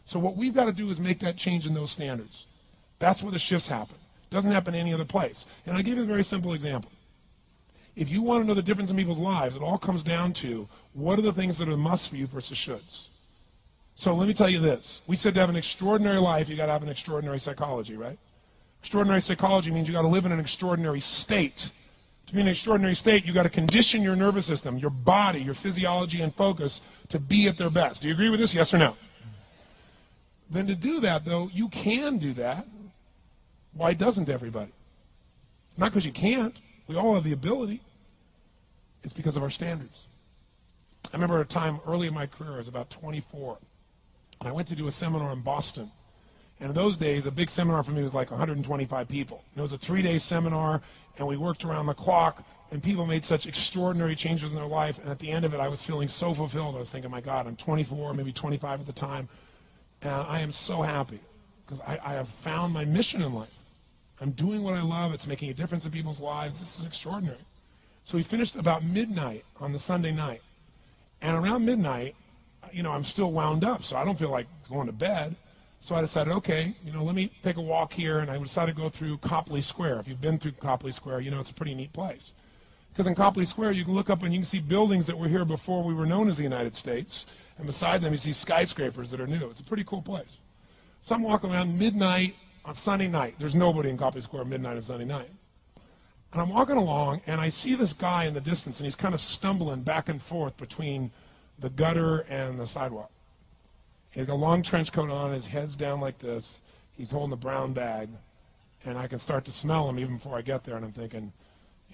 So what we've got to do is make that change in those standards. That's where the shifts happen. It doesn't happen any other place. And I'll give you a very simple example. If you want to know the difference in people's lives, it all comes down to what are the things that are must for you versus shoulds. So let me tell you this. We said to have an extraordinary life, you got to have an extraordinary psychology, right? Extraordinary psychology means you got to live in an extraordinary state. To be in an extraordinary state, you got to condition your nervous system, your body, your physiology and focus to be at their best. Do you agree with this? Yes or no? Then to do that, though, you can do that. Why doesn't everybody? Not because you can't. We all have the ability. It's because of our standards. I remember a time early in my career, I was about 24, and I went to do a seminar in Boston. And in those days, a big seminar for me was like 125 people. And it was a 3-day seminar, and we worked around the clock, and people made such extraordinary changes in their life. And at the end of it, I was feeling so fulfilled. I was thinking, my God, I'm 24, maybe 25 at the time, and I am so happy because I have found my mission in life. I'm doing what I love. It's making a difference in people's lives. This is extraordinary. So we finished about midnight on the Sunday night. And around midnight, I'm still wound up, so I don't feel like going to bed. So I decided, okay, let me take a walk here, and I decided to go through Copley Square. If you've been through Copley Square, it's a pretty neat place. Because in Copley Square, you can look up and you can see buildings that were here before we were known as the United States, and beside them you see skyscrapers that are new. It's a pretty cool place. So I'm walking around midnight on Sunday night. There's nobody in Copley Square midnight on Sunday night. And I'm walking along, and I see this guy in the distance, and he's kind of stumbling back and forth between the gutter and the sidewalk. He's got a long trench coat on, his head's down like this. He's holding a brown bag, and I can start to smell him even before I get there, and I'm thinking,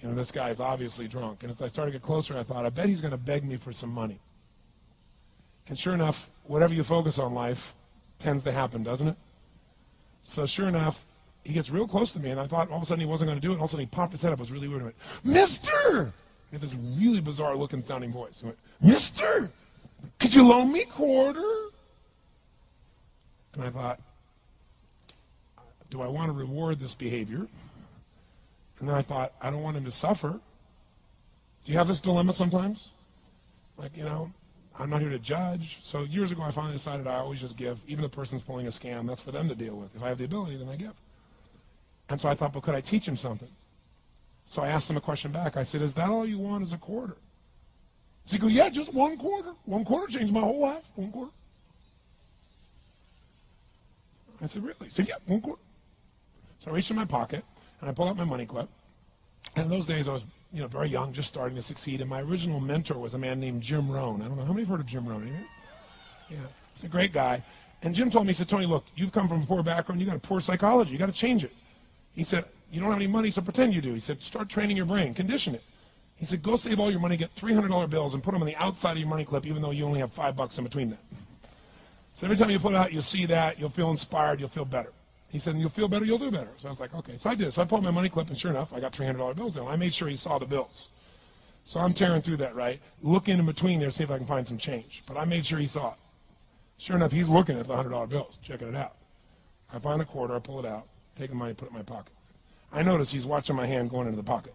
this guy is obviously drunk. And as I started to get closer, I thought, I bet he's going to beg me for some money. And sure enough, whatever you focus on life tends to happen, doesn't it? So sure enough, he gets real close to me, and I thought all of a sudden he wasn't going to do it, and all of a sudden he popped his head up. It was really weird. He went, "Mister!" He had this really bizarre-looking sounding voice. He went, "Mister, could you loan me a quarter?" And I thought, do I want to reward this behavior? And then I thought, I don't want him to suffer. Do you have this dilemma sometimes? Like, I'm not here to judge. So years ago, I finally decided I always just give. Even if the person's pulling a scam, that's for them to deal with. If I have the ability, then I give. And so I thought, but could I teach him something? So I asked him a question back. I said, is that all you want is a quarter? So he goes, yeah, just one quarter. One quarter changed my whole life. One quarter. I said, really? He said, yeah, one quarter. So I reached in my pocket, and I pulled out my money clip. And in those days, I was very young, just starting to succeed. And my original mentor was a man named Jim Rohn. I don't know, how many have heard of Jim Rohn? Anybody? Yeah, he's a great guy. And Jim told me, he said, Tony, look, you've come from a poor background. You got a poor psychology. You got to change it. He said, you don't have any money, so pretend you do. He said, start training your brain. Condition it. He said, go save all your money, get $300 bills, and put them on the outside of your money clip, even though you only have $5 in between them. So every time you pull it out, you'll see that. You'll feel inspired. You'll feel better. He said, and you'll feel better, you'll do better. So I was like, okay. So I did. So I pulled my money clip, and sure enough, I got $300 bills in. I made sure he saw the bills. So I'm tearing through that, right? Looking in between there, see if I can find some change. But I made sure he saw it. Sure enough, he's looking at the $100 bills, checking it out. I find a quarter, I pull it out, take the money, put it in my pocket. I notice he's watching my hand going into the pocket.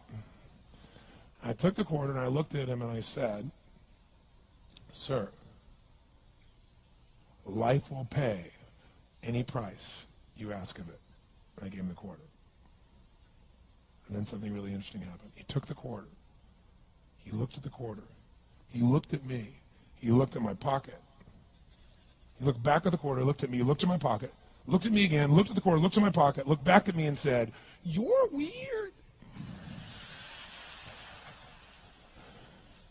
I took the quarter, and I looked at him, and I said, sir, life will pay any price you ask of it. And I gave him the quarter. And then something really interesting happened. He took the quarter. He looked at the quarter. He looked at me. He looked at my pocket. He looked back at the quarter, looked at me, looked at my pocket, looked at me again, looked at the quarter, looked at my pocket, looked back at me and said, you're weird.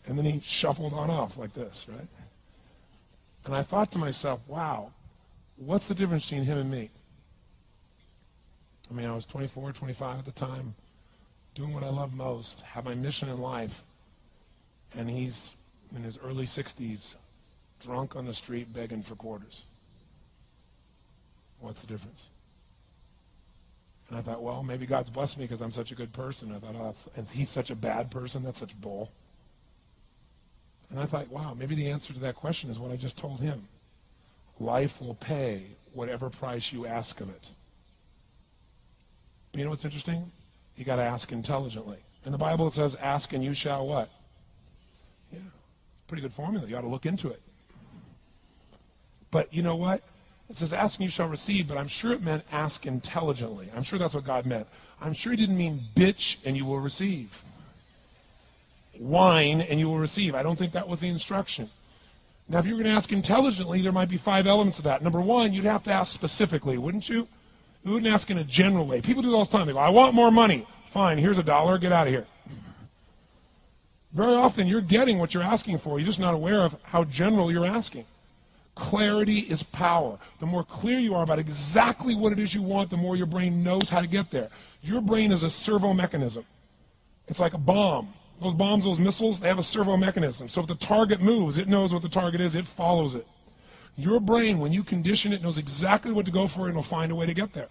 And then he shuffled on off like this, right? And I thought to myself, wow, what's the difference between him and me? I mean, I was 24, 25 at the time, doing what I love most, have my mission in life, and he's in his early 60s, drunk on the street begging for quarters. What's the difference? And I thought, well, maybe God's blessed me because I'm such a good person. I thought, oh, and he's such a bad person, that's such bull. And I thought, wow, maybe the answer to that question is what I just told him. Life will pay whatever price you ask of it. But you know what's interesting? You got to ask intelligently. In the Bible it says, ask and you shall what? Yeah, pretty good formula. You ought to look into it. But you know what? It says, ask and you shall receive, but I'm sure it meant ask intelligently. I'm sure that's what God meant. I'm sure he didn't mean bitch and you will receive. Whine and you will receive. I don't think that was the instruction. Now, if you were going to ask intelligently, there might be 5 elements of that. Number one, you'd have to ask specifically, wouldn't you? You wouldn't ask in a general way. People do it all the time. They go, I want more money. Fine, here's $1. Get out of here. Very often, you're getting what you're asking for. You're just not aware of how general you're asking. Clarity is power. The more clear you are about exactly what it is you want, the more your brain knows how to get there. Your brain is a servo mechanism. It's like a bomb. Those bombs, those missiles, they have a servo mechanism. So if the target moves, it knows what the target is, it follows it. Your brain, when you condition it, knows exactly what to go for and it'll find a way to get there.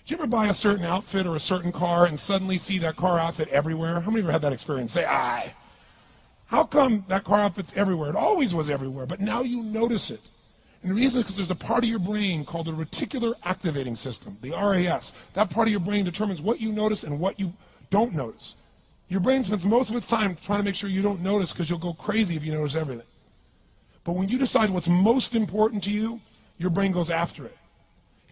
Did you ever buy a certain outfit or a certain car and suddenly see that car outfit everywhere? How many of you have had that experience? Say, aye. How come that car outfit's everywhere? It always was everywhere, but now you notice it. And the reason is because there's a part of your brain called the reticular activating system, the RAS. That part of your brain determines what you notice and what you don't notice. Your brain spends most of its time trying to make sure you don't notice because you'll go crazy if you notice everything. But when you decide what's most important to you, your brain goes after it.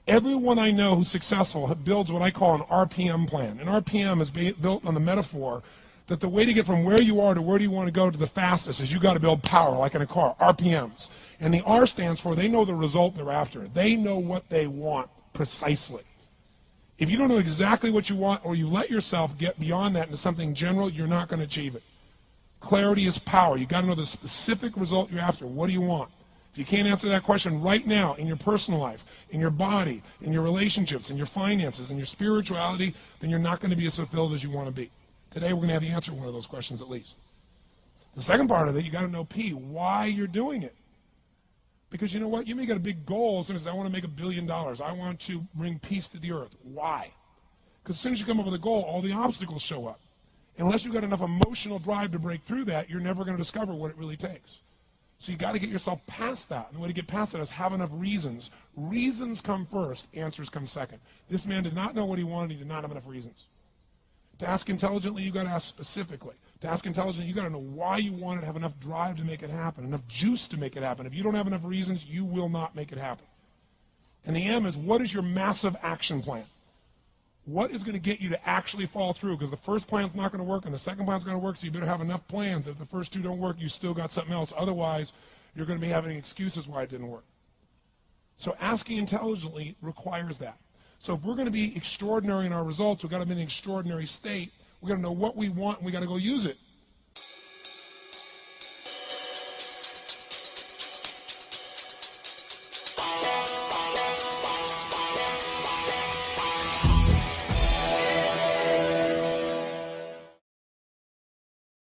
Everyone I know who's successful builds what I call an RPM plan. An RPM is built on the metaphor that the way to get from where you are to where do you want to go to the fastest is you got to build power, like in a car, RPMs. And the R stands for they know the result they're after. They know what they want precisely. If you don't know exactly what you want or you let yourself get beyond that into something general, you're not going to achieve it. Clarity is power. You got to know the specific result you're after. What do you want? If you can't answer that question right now in your personal life, in your body, in your relationships, in your finances, in your spirituality, then you're not going to be as fulfilled as you want to be. Today we're going to have you answer one of those questions at least. The second part of it, you got to know P, why you're doing it. Because you know what? You may get a big goal as soon as I want to make $1 billion. I want to bring peace to the earth. Why? Because as soon as you come up with a goal, all the obstacles show up. Unless you've got enough emotional drive to break through that, you're never going to discover what it really takes. So you got to get yourself past that. And the way to get past that is have enough reasons. Reasons come first, answers come second. This man did not know what he wanted. He did not have enough reasons. To ask intelligently, you got to ask specifically. To ask intelligently, you got to know why you want it, have enough drive to make it happen, enough juice to make it happen. If you don't have enough reasons, you will not make it happen. And the M is, what is your massive action plan? What is going to get you to actually fall through? Because the first plan's not going to work and the second plan's going to work, so you better have enough plans that if the first two don't work, you still got something else. Otherwise, you're going to be having excuses why it didn't work. So asking intelligently requires that. So if we're going to be extraordinary in our results, we've got to be in an extraordinary state. We've got to know what we want, and we've got to go use it.